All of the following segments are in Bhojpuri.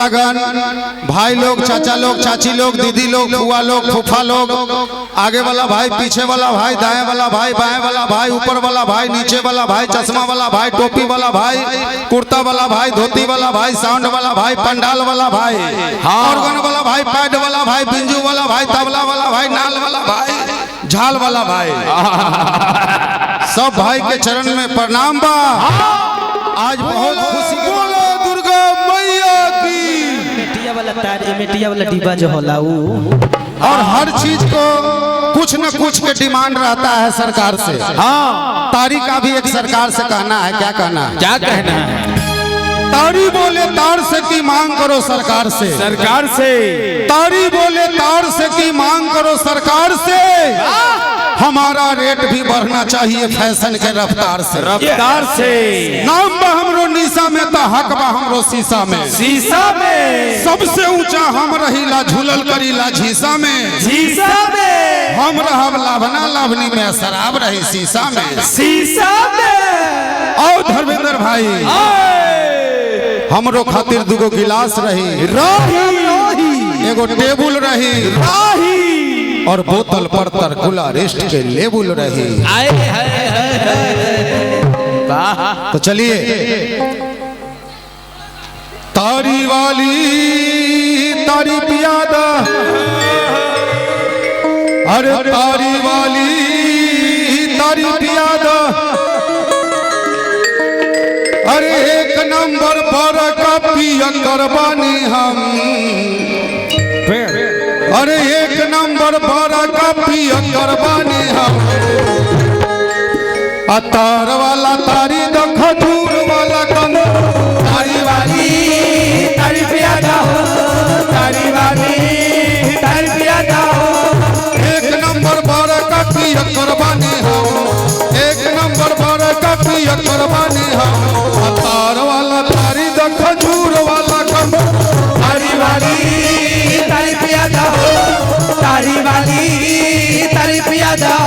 भाई लोग, चाचा लोग, चाची लोग, दीदी लोग, फुआ लोग, फूफा लोग, आगे वाला भाई, पीछे वाला भाई, दाएं वाला भाई, बाएं वाला भाई, ऊपर वाला भाई, नीचे वाला भाई, चश्मा वाला भाई, टोपी वाला भाई, कुर्ता वाला भाई, धोती वाला भाई, साउंड वाला भाई, पंडाल वाला भाई, ऑर्गन वाला भाई, पैड वाला भाई, बिंजू वाला भाई, तबला वाला भाई, नाल वाला भाई, झाल वाला भाई, सब भाई के चरण में प्रणाम बा। आज बहुत खुशी मिट्टिया वाला डिब्बा जो होला और हर चीज को कुछ न कुछ के डिमांड रहता है सरकार से। हाँ, तारी का भी एक सरकार से कहना है। क्या कहना है? क्या कहना है? तारी बोले तार से की मांग करो सरकार से, सरकार से। तारी बोले तार से की मांग करो सरकार से। हमारा रेट भी बढ़ना चाहिए फैशन के रफ्तार से, रफ्तार से। नाम बा हमरो निशा में तो हक बा हमरो शीशा में, शीशा में। सबसे ऊंचा हम रहीला झूलल करीला झीसा में, शीशा में। हम रहब लाभना लाभनी में शराब रही शीशा में, शीशा में। और धर्मेंद्र भाई हमरो खातिर दुगो गिलास रही, एगो टेबुल रही, और बोतल पर तरकुला रेस्ट के लेबुल रही। तो चलिए, तारी वाली तारी पियादा, अरे तारी वाली तारी पियादा, अरे एक नंबर पर का पिया करबानी हम, अरे एक नंबर पर का पिया करबानी हम। अतार वाला तारी द खजूर वाला कंद, तारी वाली तारी पियादा हो, तारी वाली तारी पियादा हो। एक नंबर पर का पिया करबानी हम, एक नंबर पर का पिया करबानी हम। अतार वाला तारी द खजूर वाला कंद, तारी वाली तारी पियादा हो, तारी वाली तारी पियादा।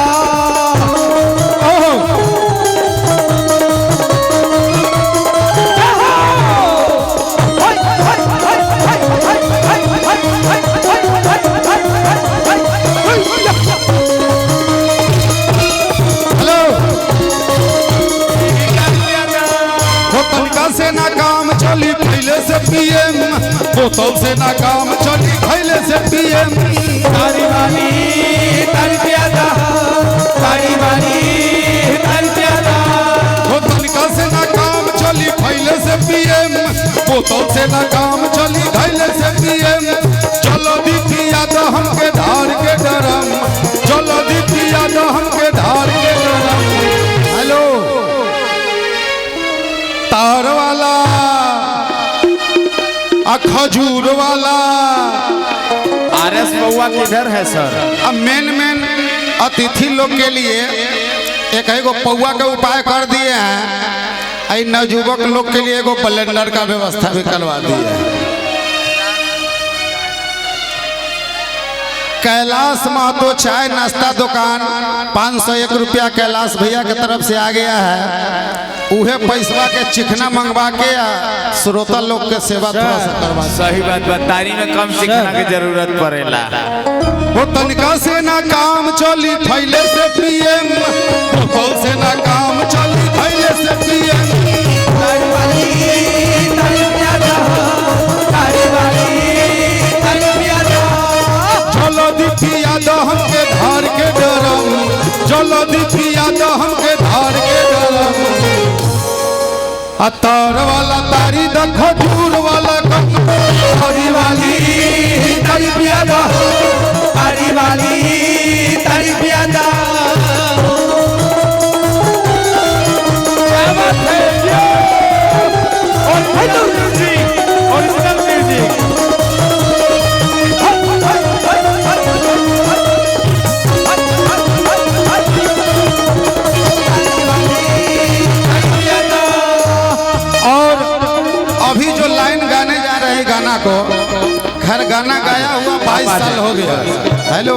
से ना काम चली खैले से पीएम, बोतल से ना काम चली खैले से पीएम। तारी वाली तारी पियादा, तारी वाली तारी पियादा। बोतल का से ना काम चली खैले से पीएम, बोतल से ना काम चली खैले से पीएम। चलो दी पियादा हमके धार के डरम, चलो दी पियादा हमके धार के डरम। हेलो, तार वाला खजूर वाला। आरएस बउआ किधर है सर? अब मेन अतिथि लोग के लिए एक एगो पौआ का उपाय कर दिए हैं। नवयुवक लोग के लिए एगो ब्लेंडर का व्यवस्था भी करवा दिए है। कैलाश महतो चाय नाश्ता दुकान 501 रुपया कैलाश भैया की तरफ से आ गया है। उहे पैसवा के चिकना मंगवा के श्रोता लोग के सेवा थोड़ा सा करवा। सही बात, बतारी में कम चिकना की जरूरत पड़ेला। वो तनिका से ना काम चली थैले से पीएम, बोतल से ना काम चली थैले से पीएम। तारी वाली तारी पियादा, तारी वाली तारी पियादा। चलो दी पियादा हमके धार के डरम, चलो दी पियादा हमके धार के डरम। अतार वाला तारी द खजूर वाला कंद, तारी वाली तारी पियादा, तारी वाली तारी पियादा। क्या बात है? Original music, original music. अभी जो लाइन गाने जा रहे गाना को, खैर गाना गाया हुआ 22 साल हो गया। हेलो,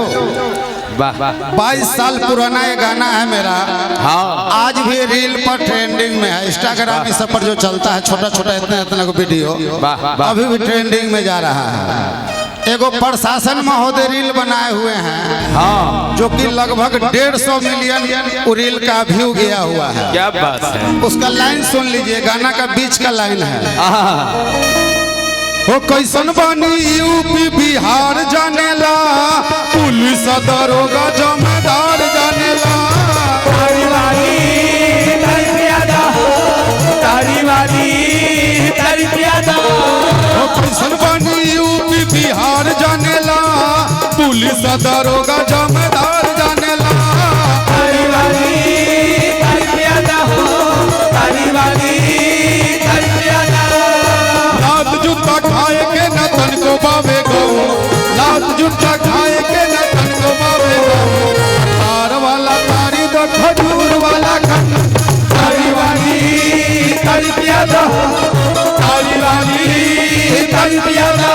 वाह वाह 22 साल पुराना ये गाना है मेरा। हाँ आज भी रील पर ट्रेंडिंग में है, इंस्टाग्राम सब पर जो चलता है छोटा छोटा इतना इतना को वीडियो वाह वाह अभी भी ट्रेंडिंग में जा रहा है। एगो प्रशासन महोदय रील बनाए हुए हैं, हाँ जो कि लगभग 150 मिलियन रील का व्यू गया हुआ है। क्या बात है। उसका लाइन सुन लीजिए, गाना का बीच का लाइन है। हो कैसन बानी यूपी बिहार जानेला, पुलिस दरोगा जमादार जानेला। हो कैसन बानी यूपी बिहार जानेला, पुलिस दरोगा जमादार जानेला। लात जूता खाए के न तन को बावे गो, लात जूता खाए के न तन को बावे गो। तार वाला तारी दो खजूर वाला खन, तारी वाली तारी प्यादा, तारी वाली तारी प्यादा।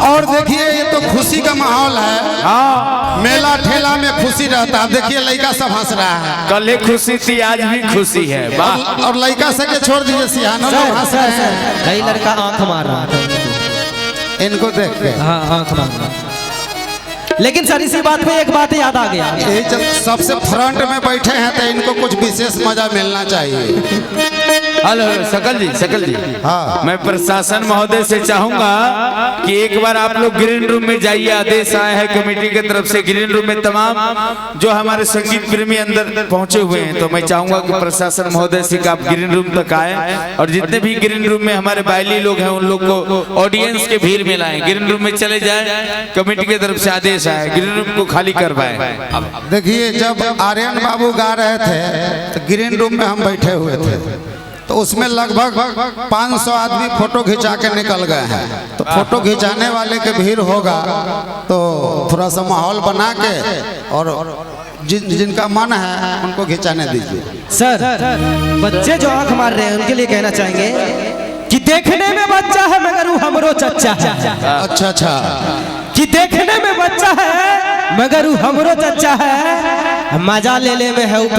और देखिए ये तो खुशी का माहौल है। हाँ मेला ठेला में खुशी रहता है। देखिए लड़का सब हंस रहा है, कल ही खुशी थी आज भी खुशी है। वाह और लड़का से के छोड़ दीजिए, सियानो लोग हंस रहे हैं। कई लड़का आंख मार रहा था इनको देख के। हाँ आंख मार रहा। लेकिन सर इसी बात पे एक बात याद आ गया, यही जब सबसे फ्रंट में बैठे हैं तो इनको कुछ विशेष मजा मिलना चाहिए। हेलो सकल जी हाँ। मैं प्रशासन महोदय से चाहूंगा कि एक बार आप लोग ग्रीन रूम में जाइए। आदेश आया है कमेटी की तरफ से ग्रीन रूम में तमाम जो हमारे संगीत प्रेमी अंदर पहुंचे हुए हैं, तो मैं चाहूंगा कि प्रशासन महोदय से कि आप ग्रीन रूम तक आए और जितने भी ग्रीन रूम में हमारे बाइली लोग हैं उन लोग को ऑडियंस के भीड़ में लाएं, ग्रीन रूम में चले जाए। कमेटी की तरफ से आदेश आया ग्रीन रूम को खाली करवाएं। देखिए जब आर्यन बाबू गा रहे थे तो ग्रीन रूम में हम बैठे हुए थे, तो उसमें लगभग 500 आदमी फोटो खिंचा के निकल गए हैं। तो फोटो खिंचाने वाले के भीड़ होगा तो थोड़ा सा माहौल बना के और जिनका मन है उनको खिंचाने दीजिए। सर बच्चे जो आंख मार रहे हैं उनके लिए कहना चाहेंगे कि देखने में बच्चा है मगर वो हमरो चच्चा है। अच्छा कि देखने में बच्चा है मगर वो हमरो चच्चा है, मजा ले में है वो